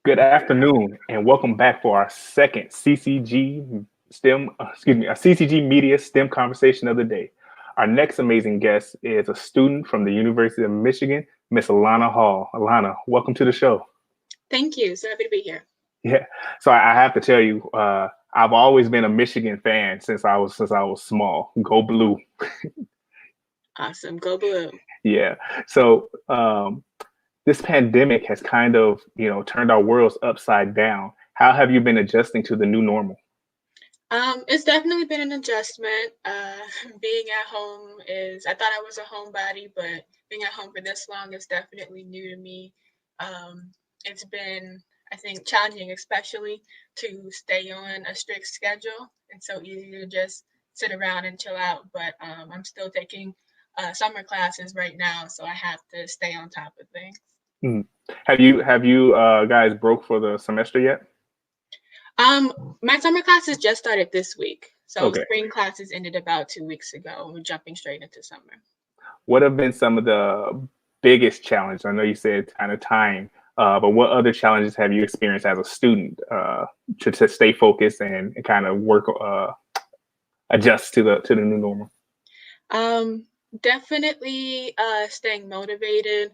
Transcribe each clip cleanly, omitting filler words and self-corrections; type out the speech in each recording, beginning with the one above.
Good afternoon, and welcome back for our second CCG a CCG Media STEM conversation of the day. Our next amazing guest is a student from the University of Michigan, Miss Alanna Hall. Alanna, welcome to the show. Thank you. So happy to be here. Yeah, so I have to tell you, I've always been a Michigan fan since I was small. Go Blue! Awesome. Go blue. Yeah. So this pandemic has kind of turned our worlds upside down. How have you been adjusting to the new normal? It's definitely been an adjustment. Being at home I thought I was a homebody, but being at home for this long is definitely new to me. It's been, I think, challenging, especially to stay on a strict schedule. It's so easy to just sit around and chill out, but I'm still taking summer classes right now, so I have to stay on top of things. Mm. Have you guys broke for the semester yet? My summer classes just started this week. So Okay. spring classes ended about 2 weeks ago. We're jumping straight into summer. What have been some of the biggest challenges? I know you said kind of time, but what other challenges have you experienced as a student to stay focused and kind of work adjust to the new normal? Um, Definitely staying motivated,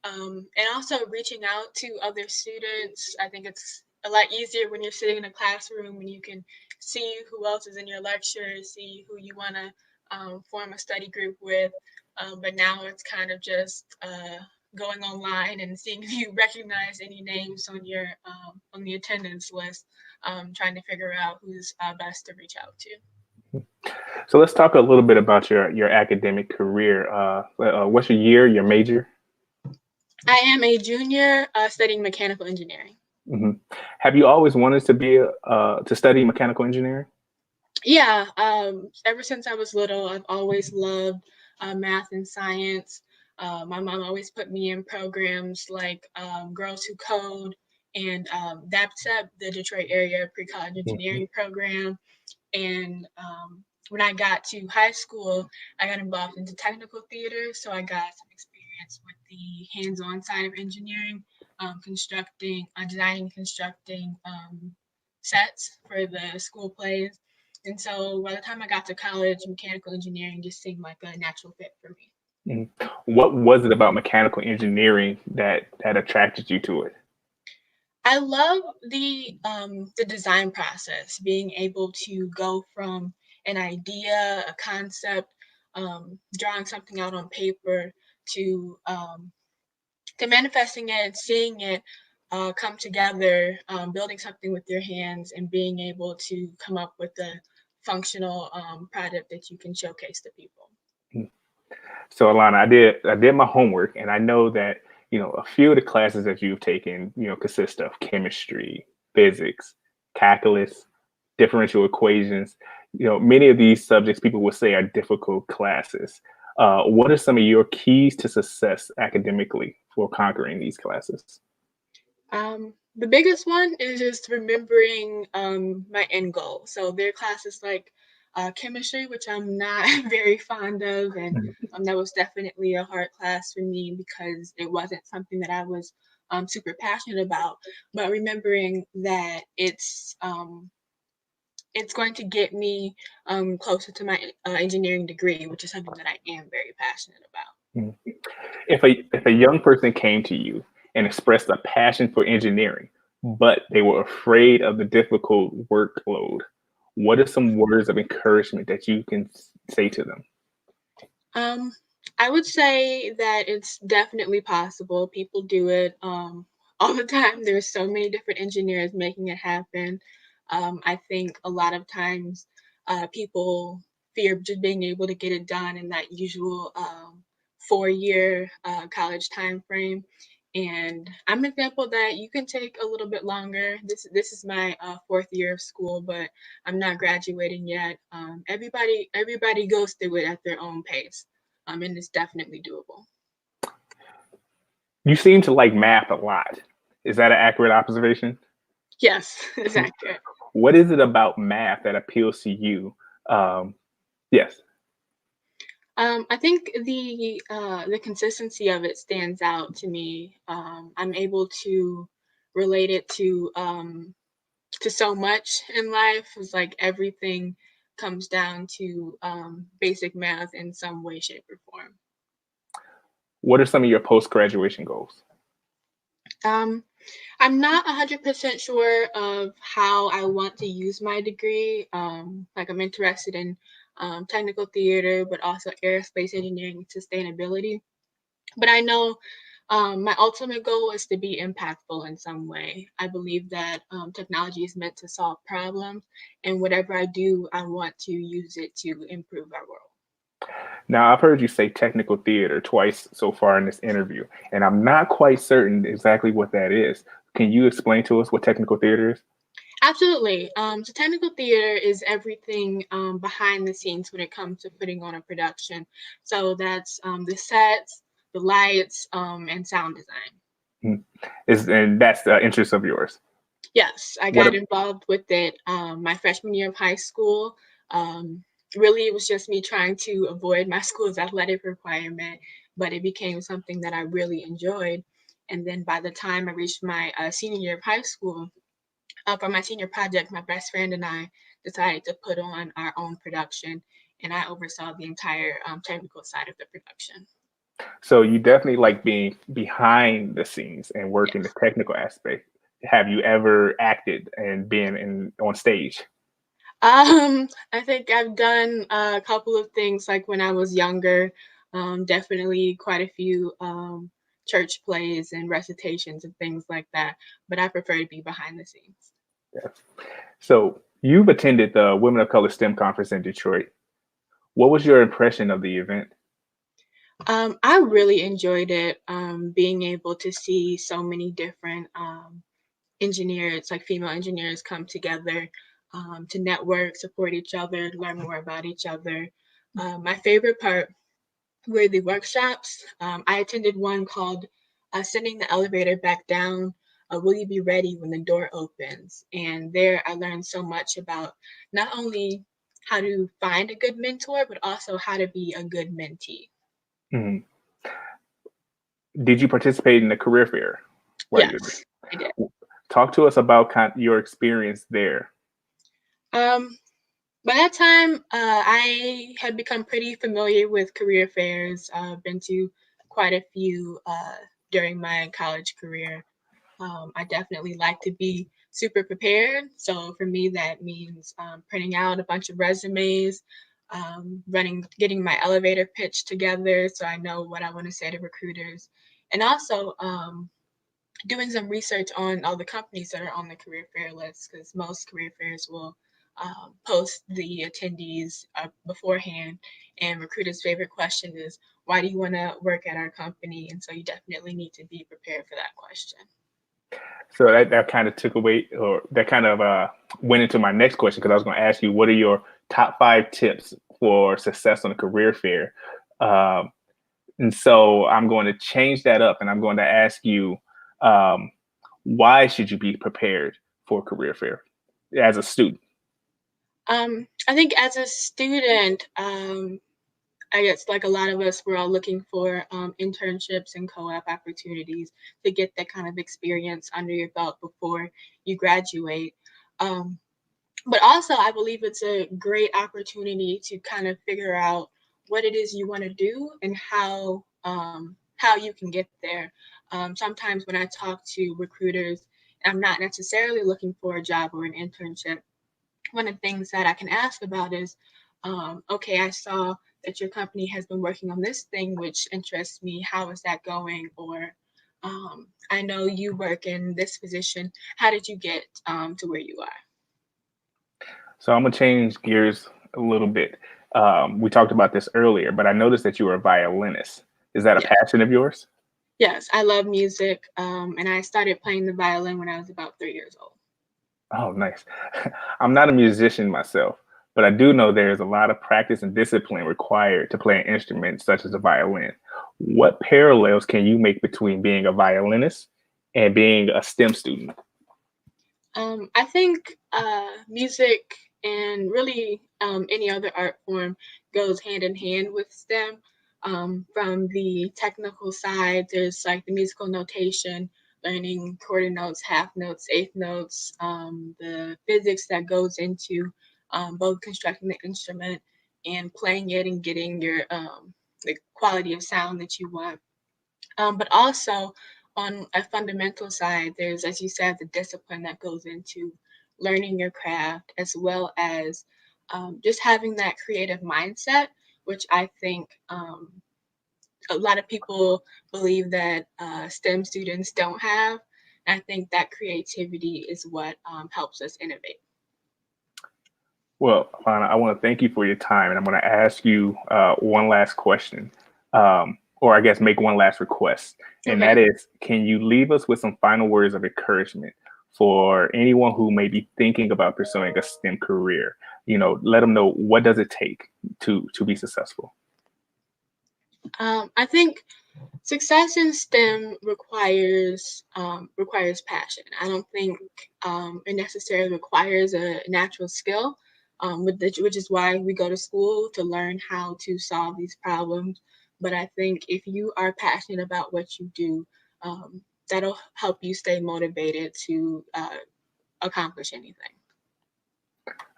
and also reaching out to other students. I think it's a lot easier when you're sitting in a classroom and you can see who else is in your lecture, see who you want to form a study group with. But now it's kind of just going online and seeing if you recognize any names on your on the attendance list, trying to figure out who's best to reach out to. So let's talk a little bit about your academic career. What's your year, your major? I am a junior studying mechanical engineering. Hmm. Have you always wanted to study mechanical engineering? Yeah, ever since I was little, I've always loved math and science. My mom always put me in programs like Girls Who Code and DAPSEP, the Detroit Area Pre-College Mhm. Engineering Program. And when I got to high school, I got involved into technical theater, so I got some experience with the hands-on side of engineering, designing, constructing sets for the school plays. And so by the time I got to college, mechanical engineering just seemed like a natural fit for me. Mhm. What was it about mechanical engineering that attracted you to it? I love the design process, being able to go from an idea, a concept, drawing something out on paper to manifesting it, seeing it come together, building something with your hands, and being able to come up with a functional product that you can showcase to people. So Alana, I did my homework, and I know that a few of the classes that you've taken consist of chemistry, physics, calculus, differential equations. Many of these subjects people would say are difficult classes. What are some of your keys to success academically for conquering these classes? The biggest one is just remembering my end goal. So there are classes like chemistry, which I'm not very fond of, and that was definitely a hard class for me because it wasn't something that I was super passionate about. But remembering that it's going to get me closer to my engineering degree, which is something that I am very passionate about. Mhm. If a young person came to you and expressed a passion for engineering, but they were afraid of the difficult workload, what are some words of encouragement that you can say to them? Um, I would say that it's definitely possible. People do it all the time. There's so many different engineers making it happen. I think a lot of times people fear just being able to get it done in that usual 4-year college time frame. And I'm an example that you can take a little bit longer. This is my fourth year of school, but I'm not graduating yet. Everybody goes through it at their own pace, and it's definitely doable. You seem to like math a lot. Is that an accurate observation? Yes, it's accurate. What is it about math that appeals to you? Um, yes. I think the consistency of it stands out to me. I'm able to related to so much in life. It's like everything comes down to basic math in some way, shape, or form. What are some of your post graduation goals? Um, I'm not 100% sure of how I want to use my degree. Like I'm interested in technical theater, but also aerospace engineering and sustainability. But I know my ultimate goal is to be impactful in some way. I believe that technology is meant to solve problems, and whatever I do, I want to use it to improve our world. Now, I've heard you say technical theater twice so far in this interview, and I'm not quite certain exactly what that is. Can you explain to us what technical theater is? Absolutely. So technical theater is everything behind the scenes when it comes to putting on a production. So that's the sets, the lights, and sound design. Mhm. And that's the interest of yours. Yes, I What? got involved with it my freshman year of high school. Um, really, it was just me trying to avoid my school's athletic requirement, but it became something that I really enjoyed. And then by the time I reached my senior year of high school, for my senior project, my best friend and I decided to put on our own production, and I oversaw the entire technical side of the production. So you definitely like being behind the scenes and working the Yes. technical aspect. Have you ever acted and been in on stage? I think I've done a couple of things like when I was younger. Definitely quite a few church plays and recitations and things like that. But I prefer to be behind the scenes. Yes. So you've attended the Women of Color STEM conference in Detroit. What was your impression of the event? I really enjoyed it. Being able to see so many different engineers, like female engineers, come together to network, support each other, learn more about each other. My favorite part were the workshops. I attended one called Sending the Elevator Back Down. Will you be ready when the door opens? And there I learned so much about not only how to find a good mentor, but also how to be a good mentee. Mhm. Did you participate in the career fair while you were Yes, I did. there? Talk to us about your experience there. Um, by that time, I had become pretty familiar with career fairs. I've been to quite a few during my college career. I definitely like to be super prepared. So for me, that means printing out a bunch of resumes, getting my elevator pitch together so I know what I want to say to recruiters, and also doing some research on all the companies that are on the career fair list because most career fairs will post the attendees beforehand. And recruiters' favorite question is, why do you want to work at our company? And so you definitely need to be prepared for that question. So that kind of took away, or that kind of went into my next question because I was going to ask you, what are your top 5 tips for success on a career fair? Um, and so I'm going to change that up, and I'm going to ask you, um, why should you be prepared for a career fair as a student? I think as a student, I guess like a lot of us, we're all looking for internships and co-op opportunities to get that kind of experience under your belt before you graduate. Um, but also, I believe it's a great opportunity to kind of figure out what it is you want to do and how you can get there. Sometimes when I talk to recruiters, I'm not necessarily looking for a job or an internship. One of the things that I can ask about is, okay, I saw that your company has been working on this thing, which interests me. How is that going? Or I know you work in this position. How did you get to where you are? So I'm going to change gears a little bit. We talked about this earlier, but I noticed that you were a violinist. Is that a Yeah. passion of yours? Yes, I love music, and I started playing the violin when I was about 3 years old. Oh, nice. I'm not a musician myself, but I do know there's a lot of practice and discipline required to play an instrument such as a violin. What parallels can you make between being a violinist and being a STEM student? I think music and really any other art form goes hand in hand with STEM. From the technical side, there's like the musical notation. learning quarter notes, half notes, eighth notes, the physics that goes into both constructing the instrument and playing it and getting your the quality of sound that you want. But also on a fundamental side, there's, as you said, the discipline that goes into learning your craft, as well as just having that creative mindset, which I think a lot of people believe that STEM students don't have. And I think that creativity is what helps us innovate. Well, Alanna, I want to thank you for your time, and I'm going to ask you one last question, or I guess make one last request, and Okay. that is, can you leave us with some final words of encouragement for anyone who may be thinking about pursuing a STEM career? Let them know, what does it take to be successful. I think success in STEM requires passion. I don't think it necessarily requires a natural skill, which is why we go to school to learn how to solve these problems. But I think if you are passionate about what you do, that'll help you stay motivated to accomplish anything.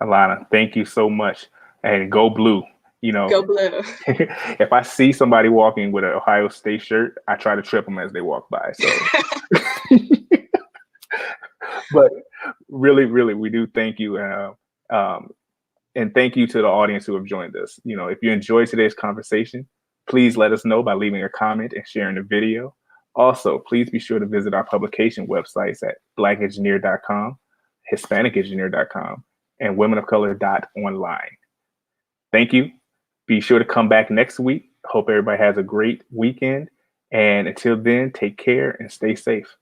Alana, thank you so much, and go blue. You know, Go blue. if I see somebody walking with an Ohio State shirt, I try to trip them as they walk by. So, but really, really, we do thank you. Um, and thank you to the audience who have joined us. If you enjoyed today's conversation, please let us know by leaving a comment and sharing the video. Also, please be sure to visit our publication websites at blackengineer.com, hispanicengineer.com, and womenofcolor.online. Thank you. Be sure to come back next week. Hope everybody has a great weekend. And until then, take care and stay safe.